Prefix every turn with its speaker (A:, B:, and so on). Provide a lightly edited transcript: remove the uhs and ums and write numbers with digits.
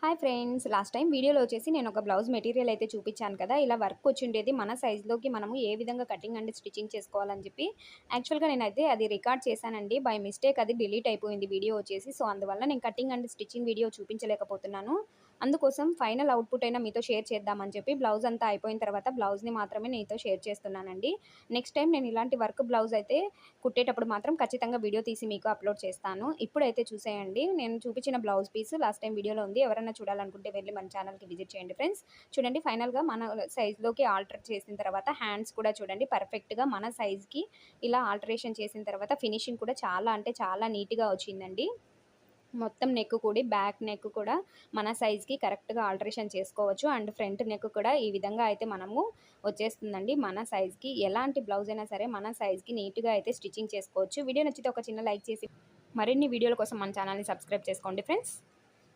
A: Hi friends, last time వీడియోలో వచ్చేసి నేను ఒక బ్లౌజ్ మెటీరియల్ అయితే చూపించాను కదా. ఇలా వర్క్ వచ్చిండేది మన సైజులోకి మనము ఏ విధంగా కటింగ్ అండ్ స్టిచ్చింగ్ చేసుకోవాలని చెప్పి యాక్చువల్గా నేనైతే అది రికార్డ్ చేశానండి. బై మిస్టేక్ అది డిలీట్ అయిపోయింది వీడియో వచ్చేసి. సో అందువల్ల నేను కటింగ్ అండ్ స్టిచ్చింగ్ వీడియో చూపించలేకపోతున్నాను. అందుకోసం ఫైనల్ అవుట్పుట్ అయినా మీతో షేర్ చేద్దామని చెప్పి బ్లౌజ్ అంతా అయిపోయిన తర్వాత బ్లౌజ్ని మాత్రమే మీతో షేర్ చేస్తున్నానండి. నెక్స్ట్ టైం నేను ఇలాంటి వర్క్ బ్లౌజ్ అయితే కుట్టేటప్పుడు మాత్రం ఖచ్చితంగా వీడియో తీసి మీకు అప్లోడ్ చేస్తాను. ఇప్పుడైతే చూసేయండి, నేను చూపించిన బ్లౌజ్ పీస్ లాస్ట్ టైం వీడియోలో ఉంది. ఎవరైనా చూడాలనుకుంటే వెళ్ళి మన ఛానల్కి విజిట్ చేయండి ఫ్రెండ్స్. చూడండి, ఫైనల్గా మన సైజ్లోకి ఆల్టర్ చేసిన తర్వాత హ్యాండ్స్ కూడా చూడండి పర్ఫెక్ట్గా మన సైజ్కి ఇలా ఆల్టరేషన్ చేసిన తర్వాత ఫినిషింగ్ కూడా చాలా అంటే చాలా నీట్గా వచ్చిందండి. మొత్తం నెక్ కూడా బ్యాక్ నెక్ కూడా మన సైజ్కి కరెక్ట్గా ఆల్టరేషన్ చేసుకోవచ్చు. అండ్ ఫ్రంట్ నెక్ కూడా ఈ విధంగా అయితే మనము వచ్చేస్తుందండి. మన సైజ్కి ఎలాంటి బ్లౌజ్ అయినా సరే మన సైజ్కి నీట్గా అయితే స్టిచ్చింగ్ చేసుకోవచ్చు. వీడియో నచ్చితే ఒక చిన్న లైక్ చేసి మరిన్ని వీడియోల కోసం మన ఛానల్ని సబ్స్క్రైబ్ చేసుకోండి ఫ్రెండ్స్.